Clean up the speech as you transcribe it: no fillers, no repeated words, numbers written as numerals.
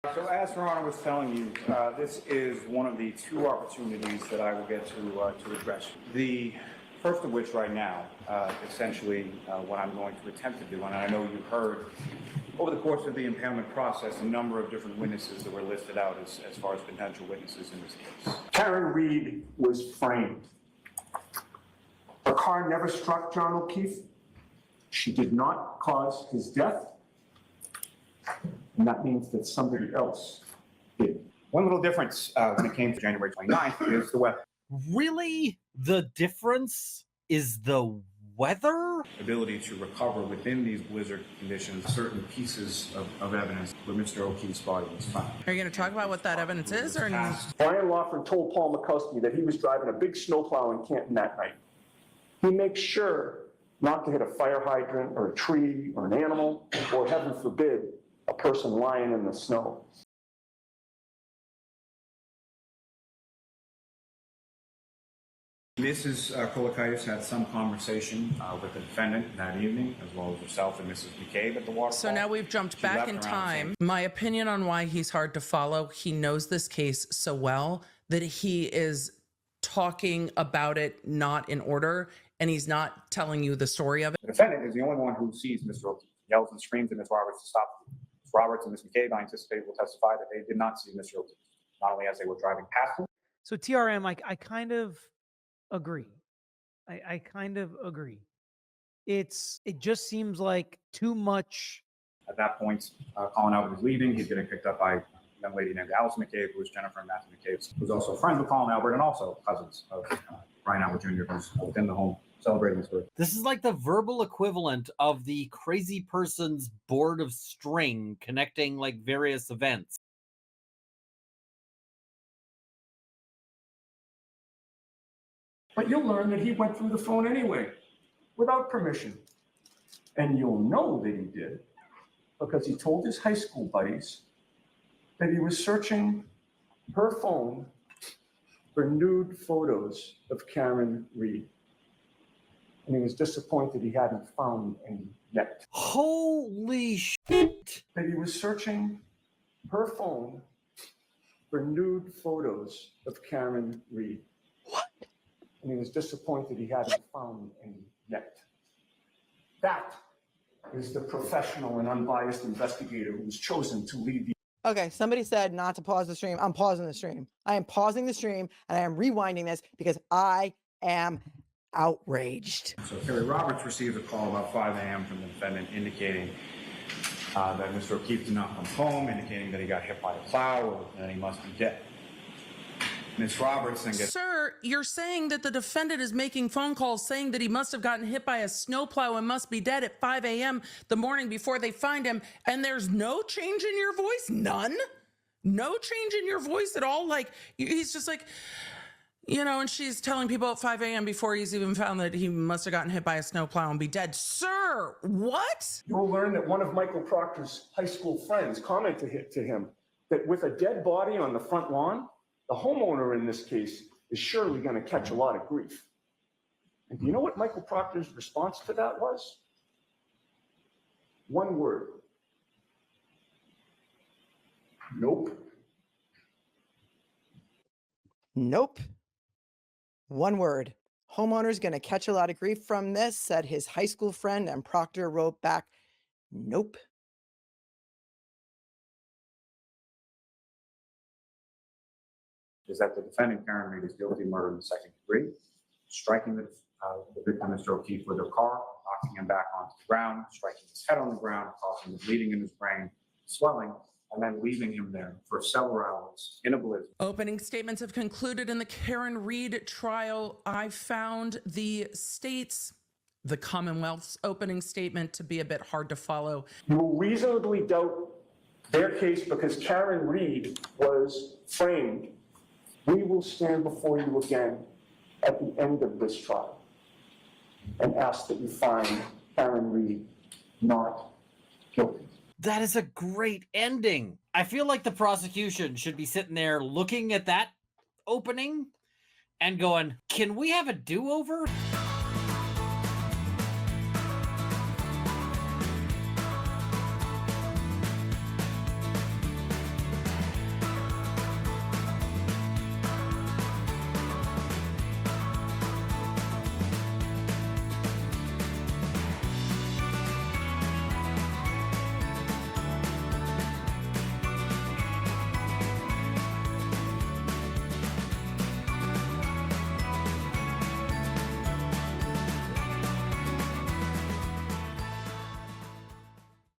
So as Your Honor was telling you, this is one of the two opportunities that I will get to address. The first of which right now, essentially what I'm going to attempt to do, and I know you heard over the course of the impoundment process a number of different witnesses that were listed out as far as potential witnesses in this case. Karen Reed was framed. Her car never struck John O'Keefe. She did not cause his death. And that means that somebody else did. One little difference when it came to January 29th is the weather. Really? The difference is the weather? Ability to recover within these blizzard conditions certain pieces of evidence where Mr. O'Keefe's body was found. Are you going to talk about what that evidence is? Or Brian Lawford told Paul Mikowski that he was driving a big snowplow in Canton that night. He makes sure not to hit a fire hydrant or a tree or an animal, or heaven forbid, a person lying in the snow. Mrs. Kolakaitis had some conversation with the defendant that evening, as well as herself and Mrs. McCabe at the waterfall. So now we've jumped back in time. My opinion on why he's hard to follow, he knows this case so well that he is talking about it not in order, and he's not telling you the story of it. The defendant is the only one who sees Mr. O'Keefe. He yells and screams at Ms. Roberts to stop. Ms. Roberts and Ms. McCabe, I anticipate, will testify that they did not see Mr. O'Keefe, not only as they were driving past him. So TRM, I kind of agree. I kind of agree. It just seems like too much. At that point, Colin Albert was leaving. He's getting picked up by a young lady named Allison McCabe, who was Jennifer and Matthew McCabe, who's also friends with Colin Albert and also cousins of Brian Albert Jr., who's within the home celebrating his birthday. This is like the verbal equivalent of the crazy person's board of string connecting like various events. But you'll learn that he went through the phone anyway, without permission. And you'll know that he did because he told his high school buddies that he was searching her phone for nude photos of Karen Reed. And he was disappointed he hadn't found any yet. Holy shit! That he was searching her phone for nude photos of Karen Reed. What? And he was disappointed he hadn't found any yet. That is the professional and unbiased investigator who was chosen to lead the... Okay, somebody said not to pause the stream. I'm pausing the stream. I am pausing the stream and I am rewinding this because I am outraged. So Terry Roberts received a call about 5 a.m. from the defendant indicating that Mr. O'Keefe did not come home, indicating that he got hit by a plow or that he must be dead. Ms. Roberts then gets... Sir, you're saying that the defendant is making phone calls saying that he must have gotten hit by a snowplow and must be dead at 5 a.m. the morning before they find him, and there's no change in your voice? None? No change in your voice at all? Like, he's just like, you know, and she's telling people at 5 a.m. before he's even found that he must have gotten hit by a snowplow and be dead. Sir, what? You'll learn that one of Michael Proctor's high school friends commented to him that with a dead body on the front lawn, the homeowner in this case is surely going to catch a lot of grief. And do you know what Michael Proctor's response to that was? One word. Nope. Nope. One word. Homeowner's going to catch a lot of grief from this, said his high school friend, and Proctor wrote back, nope. Is that the defendant, Karen Reed, is guilty of murder in the second degree, striking the victim, Mr. O'Keefe, with her car, knocking him back onto the ground, striking his head on the ground, causing bleeding in his brain, swelling, and then leaving him there for several hours in a blizzard. Opening statements have concluded in the Karen Reed trial. I found the Commonwealth's opening statement to be a bit hard to follow. You will reasonably doubt their case because Karen Reed was framed. We will stand before you again at the end of this trial and ask that you find Karen Reed not guilty. That is a great ending. I feel like the prosecution should be sitting there looking at that opening and going, can we have a do-over?